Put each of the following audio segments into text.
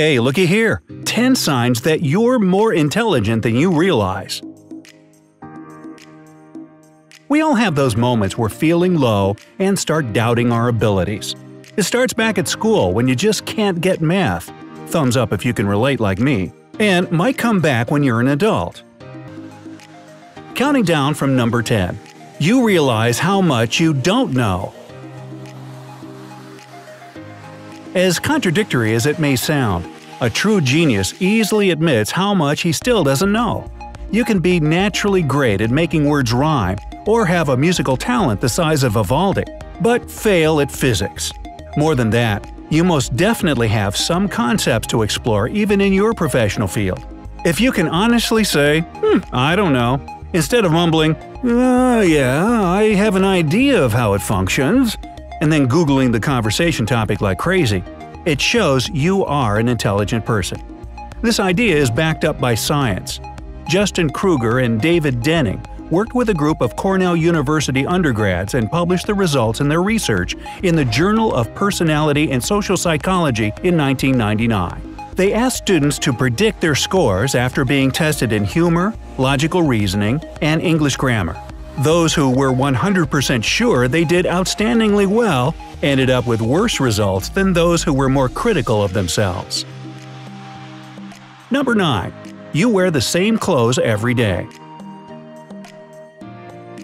Hey, looky here! 10 signs that you're more intelligent than you realize. We all have those moments where feeling low and start doubting our abilities. It starts back at school when you just can't get math. Thumbs up if you can relate like me. And might come back when you're an adult. Counting down from number 10. You realize how much you don't know. As contradictory as it may sound, a true genius easily admits how much he still doesn't know. You can be naturally great at making words rhyme or have a musical talent the size of Vivaldi, but fail at physics. More than that, you most definitely have some concepts to explore even in your professional field. If you can honestly say, I don't know, instead of mumbling, yeah, I have an idea of how it functions, and then Googling the conversation topic like crazy, it shows you are an intelligent person. This idea is backed up by science. Justin Kruger and David Dunning worked with a group of Cornell University undergrads and published the results in their research in the Journal of Personality and Social Psychology in 1999. They asked students to predict their scores after being tested in humor, logical reasoning, and English grammar. Those who were 100% sure they did outstandingly well ended up with worse results than those who were more critical of themselves. Number 9. You wear the same clothes every day.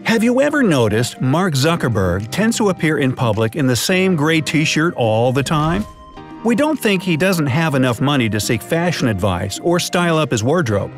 Have you ever noticed Mark Zuckerberg tends to appear in public in the same gray t-shirt all the time? We don't think he doesn't have enough money to seek fashion advice or style up his wardrobe.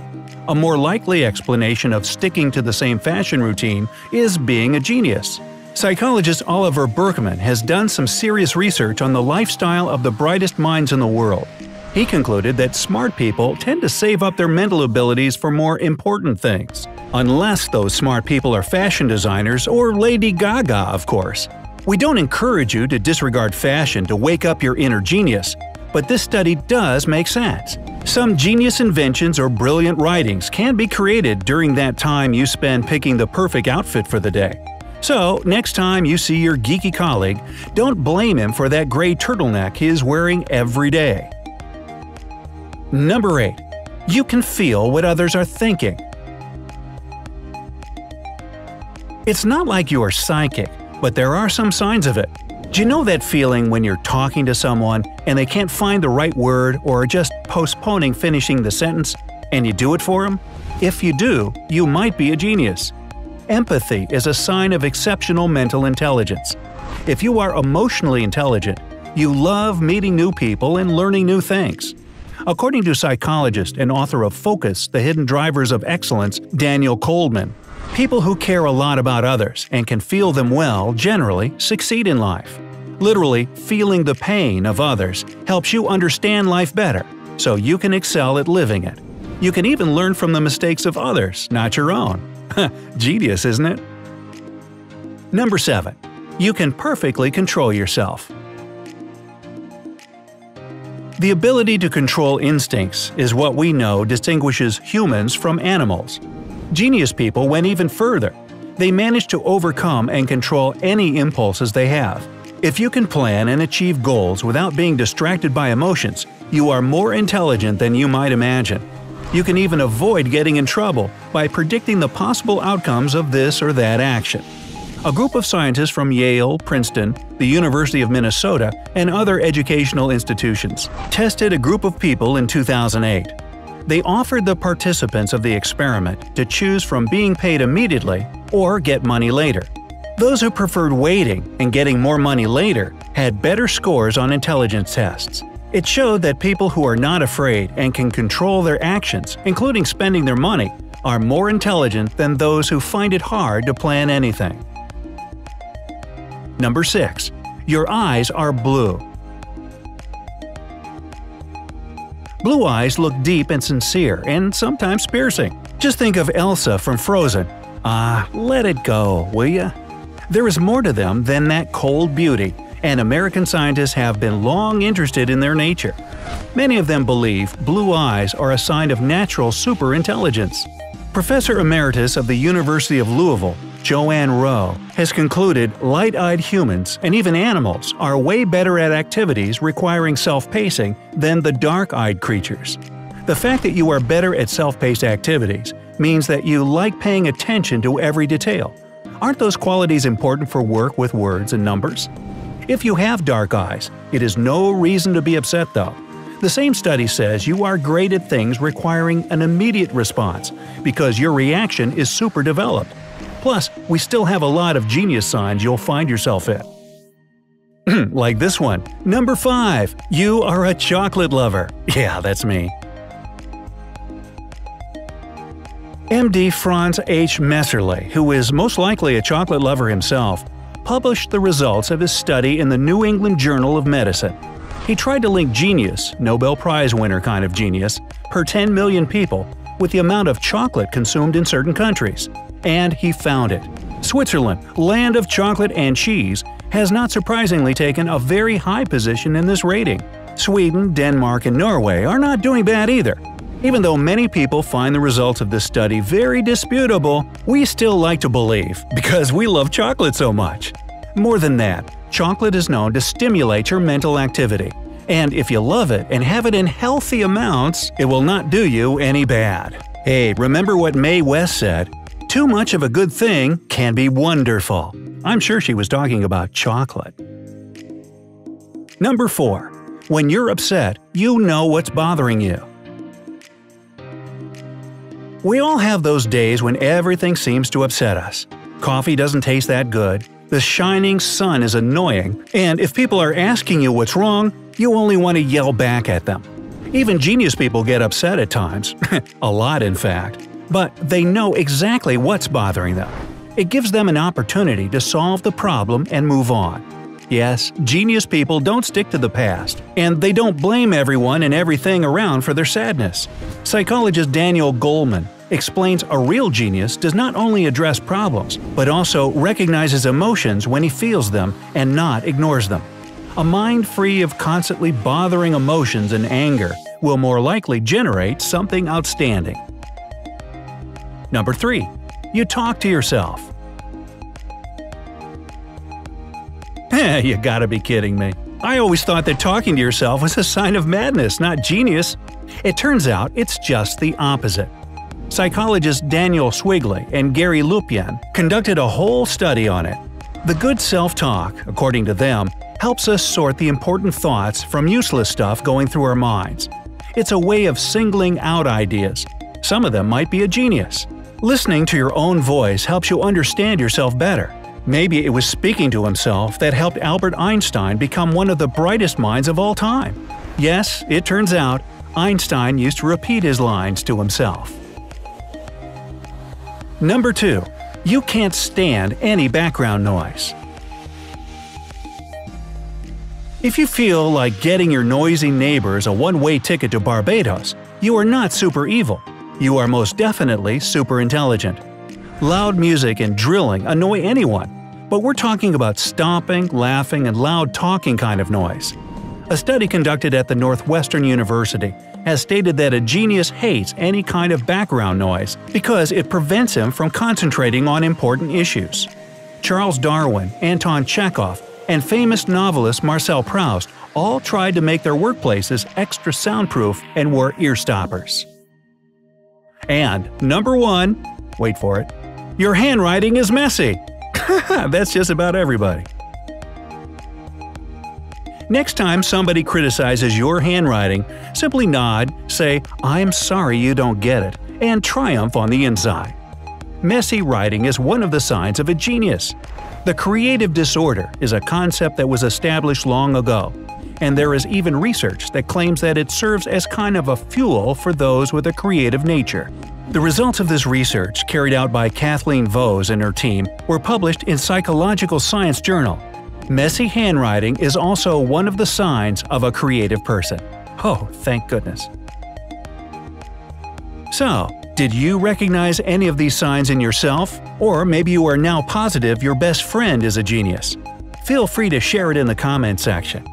A more likely explanation of sticking to the same fashion routine is being a genius. Psychologist Oliver Burkeman has done some serious research on the lifestyle of the brightest minds in the world. He concluded that smart people tend to save up their mental abilities for more important things. Unless those smart people are fashion designers or Lady Gaga, of course. We don't encourage you to disregard fashion to wake up your inner genius, but this study does make sense. Some genius inventions or brilliant writings can be created during that time you spend picking the perfect outfit for the day. So, next time you see your geeky colleague, don't blame him for that gray turtleneck he is wearing every day. Number 8. You can feel what others are thinking. It's not like you are psychic, but there are some signs of it. Do you know that feeling when you're talking to someone and they can't find the right word or are just postponing finishing the sentence, and you do it for them? If you do, you might be a genius. Empathy is a sign of exceptional mental intelligence. If you are emotionally intelligent, you love meeting new people and learning new things. According to psychologist and author of Focus: The Hidden Drivers of Excellence, Daniel Goleman, people who care a lot about others and can feel them well generally succeed in life. Literally, feeling the pain of others helps you understand life better, so you can excel at living it. You can even learn from the mistakes of others, not your own. Genius, isn't it? Number 7. You can perfectly control yourself. The ability to control instincts is what we know distinguishes humans from animals. Genius people went even further. They managed to overcome and control any impulses they have. If you can plan and achieve goals without being distracted by emotions, you are more intelligent than you might imagine. You can even avoid getting in trouble by predicting the possible outcomes of this or that action. A group of scientists from Yale, Princeton, the University of Minnesota, and other educational institutions tested a group of people in 2008. They offered the participants of the experiment to choose from being paid immediately or get money later. Those who preferred waiting and getting more money later had better scores on intelligence tests. It showed that people who are not afraid and can control their actions, including spending their money, are more intelligent than those who find it hard to plan anything. Number 6. Your eyes are blue. Blue eyes look deep and sincere, and sometimes piercing. Just think of Elsa from Frozen. Let it go, will ya? There is more to them than that cold beauty, and American scientists have been long interested in their nature. Many of them believe blue eyes are a sign of natural superintelligence. Professor Emeritus of the University of Louisville, Joanne Rowe, has concluded light-eyed humans and even animals are way better at activities requiring self-pacing than the dark-eyed creatures. The fact that you are better at self-paced activities means that you like paying attention to every detail. Aren't those qualities important for work with words and numbers? If you have dark eyes, it is no reason to be upset though. The same study says you are great at things requiring an immediate response because your reaction is super developed. Plus, we still have a lot of genius signs you'll find yourself in. Like this one. Number 5. You are a chocolate lover. Yeah, that's me. MD Franz H. Messerly, who is most likely a chocolate lover himself, published the results of his study in the New England Journal of Medicine. He tried to link genius, Nobel Prize winner kind of genius, per 10 million people with the amount of chocolate consumed in certain countries. And he found it. Switzerland, land of chocolate and cheese, has not surprisingly taken a very high position in this rating. Sweden, Denmark, and Norway are not doing bad either. Even though many people find the results of this study very disputable, we still like to believe because we love chocolate so much. More than that, chocolate is known to stimulate your mental activity. And if you love it and have it in healthy amounts, it will not do you any bad. Hey, remember what Mae West said? Too much of a good thing can be wonderful. I'm sure she was talking about chocolate. Number 4. When you're upset, you know what's bothering you. We all have those days when everything seems to upset us. Coffee doesn't taste that good, the shining sun is annoying, and if people are asking you what's wrong, you only want to yell back at them. Even genius people get upset at times. A lot, in fact. But they know exactly what's bothering them. It gives them an opportunity to solve the problem and move on. Yes, genius people don't stick to the past, and they don't blame everyone and everything around for their sadness. Psychologist Daniel Goleman explains a real genius does not only address problems, but also recognizes emotions when he feels them and not ignores them. A mind free of constantly bothering emotions and anger will more likely generate something outstanding. Number 3. You talk to yourself. You gotta be kidding me. I always thought that talking to yourself was a sign of madness, not genius. It turns out it's just the opposite. Psychologists Daniel Swigley and Gary Lupien conducted a whole study on it. The good self-talk, according to them, helps us sort the important thoughts from useless stuff going through our minds. It's a way of singling out ideas. Some of them might be a genius. Listening to your own voice helps you understand yourself better. Maybe it was speaking to himself that helped Albert Einstein become one of the brightest minds of all time. Yes, it turns out, Einstein used to repeat his lines to himself. Number 2. You can't stand any background noise. If you feel like getting your noisy neighbors a one-way ticket to Barbados, you are not super evil. You are most definitely super intelligent. Loud music and drilling annoy anyone, but we're talking about stomping, laughing, and loud talking kind of noise. A study conducted at the Northwestern University has stated that a genius hates any kind of background noise because it prevents him from concentrating on important issues. Charles Darwin, Anton Chekhov, and famous novelist Marcel Proust all tried to make their workplaces extra soundproof and wore ear stoppers. And number 1, wait for it, your handwriting is messy. That's just about everybody. Next time somebody criticizes your handwriting, simply nod, say, "I'm sorry you don't get it," and triumph on the inside. Messy writing is one of the signs of a genius. The creative disorder is a concept that was established long ago, and there is even research that claims that it serves as kind of a fuel for those with a creative nature. The results of this research, carried out by Kathleen Vose and her team, were published in Psychological Science Journal. Messy handwriting is also one of the signs of a creative person. Oh, thank goodness. So, did you recognize any of these signs in yourself? Or maybe you are now positive your best friend is a genius. Feel free to share it in the comment section.